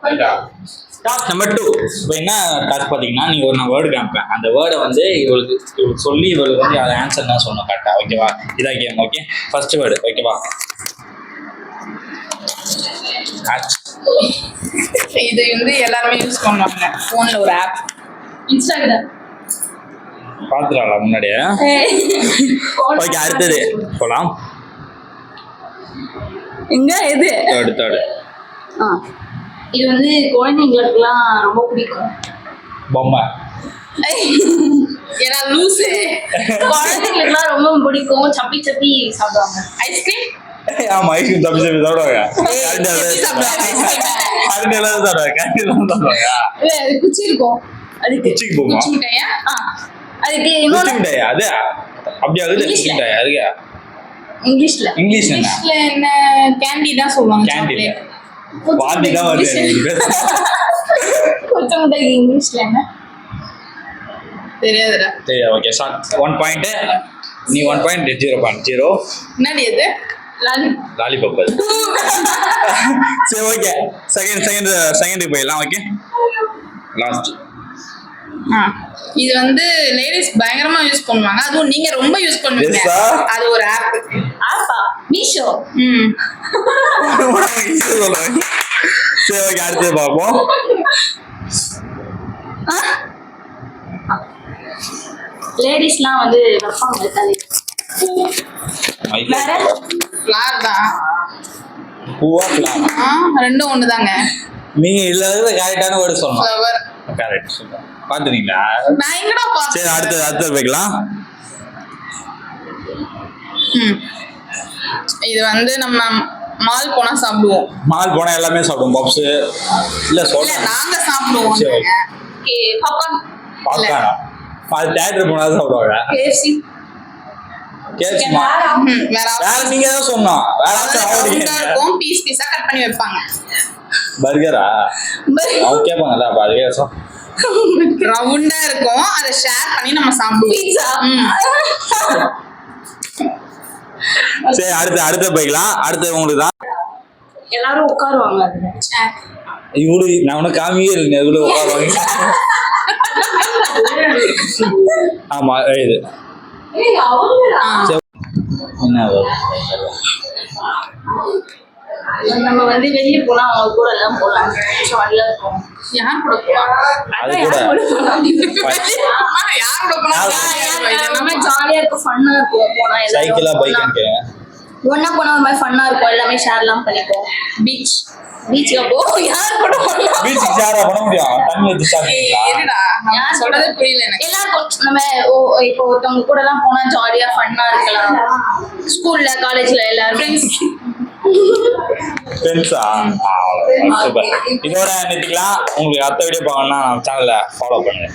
Task number 2. இப்போ என்ன task பார்த்தீங்கன்னா, நீங்கள் ஒரு நான் வேர்டு காமிப்பேன். அந்த வேர்டை வந்து இவளுக்கு சொல்லி இவளுக்கு வந்து அதை ஆன்சர் தான் சொல்லணும் கரெக்டாக. ஓகேவா? இதான் கேம். Okay, first word. ஓகேவா? இது வந்து எல்லாருமே யூஸ் பண்ணுவாங்க ஃபோன்ல ஒரு ஆப், இன்ஸ்டாகிராம். பார்த்துடா முன்னாடியே. ஓகே, அடுத்தது போலாம். எங்க இது தேர்டு. இது வந்து குழந்தைங்களுக்குலாம் ரொம்ப பிடிக்கும். பொம்மை. ஏன்னா லூசு. குழந்தைங்களுக்குலாம் ரொம்ப பிடிக்கும். சப்பி சப்பி சாப்பிடுவாங்க. ஐஸ்கிரீம். ஆமா, ஐஸ்கிரீம் தப்பி சாப்பிடுவாங்க. அது குச்சி இருக்கும். அதுக்கு குச்சிக்கு போமா? குச்சி மிட்டாயா? அதுக்கு குச்சி மிட்டாயா? அது அப்படியே அது குச்சி மிட்டாயா? அதுக்கு இங்கிலீஷ்ல என்ன கேண்டி தான் சொல்லுவாங்க. கேண்டி வாந்தி தான் வருது. குச்சி மிட்டாய் இங்கிலீஷ்ல என்ன தெரியாதுடா. சரி, ஓகே. 1 பாயிண்ட். நீ 1 பாயிண்ட். 0.0. என்னடி இது? லாலிபாப். சரி, ஓகே. செகண்ட் போயிடலாம். Okay, last. இது வந்து லேடிஸ் பயங்கரமா யூஸ் பண்ணுவாங்க. அதுவும் நீங்க ரொம்ப யூஸ் பண்ணுவீங்க. அது ஒரு ஆப். ஆப்பா? மீஷோ. சரி, ஓகே, அடுத்து பார்ப்போம். லேடிஸ்லாம் வந்து வைப்பாங்க தலையில. வேற ஃப்ளார் தான். பூவா ஃப்ளார்? ரெண்டும் ஒண்ணுதாங்க. நீங்க இல்லாத கரெக்டான வேர்டு சொல்லணும். ஃப்ளவர். கரெக்ட். பாத்துட்டீங்களா? நான் எங்கடா பார்த்தேன். சரி, அடுத்து போய்க்கலாம். இது வந்து நம்ம மால் போனா சாப்பிடுவோம். மால் போனா எல்லாமே சாப்பிடுவோம். பப்ஸ் இல்ல சொல்ல நாங்க சாப்பிடுவோம். Okay, popcorn. பாப்கார்னா? அது தியேட்டர் போனா சாப்பிடுவாங்க. கேஎஃப்சி. வேற நீங்க தான் சொன்னோம். வேற இருக்கும். பீஸா கட் பண்ணி வைப்பாங்க. பர்கரா? அவங்க கேட்பாங்கல்ல, அப்ப அதுவே ரவுண்டா இருக்கும். அதை ஷேர் பண்ணி நம்ம சாப்பிடுவோம். பீட்சா. சரி, அடுத்து போய்க்கலாம். அடுத்து உங்களுக்கு தான். எல்லாரும் உட்காருவாங்க அதுல. இவ்வளவு நான் உனக்கு காமியே இல்லை. இவ்வளவு உட்காருவாங்க. ஆமா, இது என்ன நம்ம வந்து வெளியே போனா அவங்க கூட எல்லாம் போலாம். ஜாலியா இருக்கும். யார் கூட போலாம்? அது கூட யார் கூட போலாம்? எல்லாமே ஜாலியா இருக்கும். ஃபன்னா இருக்கும். போனா சைக்கிளா பைக் கேக்குறேன். ஒண்ணா போனா ஒரு மாதிரி ஃபன்னா இருக்கும். எல்லாமே ஷேர்லாம் பண்ணிப்போம். பீச்சுக்கு போ. யார் கூட போலாம்? பீச்சுக்கு ஷேரா பண்ண முடியும்? தண்ணி ஊத்தி சாப்பிடுவீங்களா? என்னடா யார் சொல்றது புரியல எனக்கு. எல்லாரும் நம்ம இப்போ ஒருத்தவங்க கூட எல்லாம் போனா ஜாலியா ஃபன்னா இருக்கலாம். ஸ்கூல்ல காலேஜ்ல எல்லாரும் ஃப்ரெண்ட்ஸா? சூப்பர். இதோட நிறுத்திக்கலாம். உங்களுக்கு அடுத்த வீடியோ பார்க்கணும்னா நம்ம சேனலை ஃபாலோ பண்ணுங்க.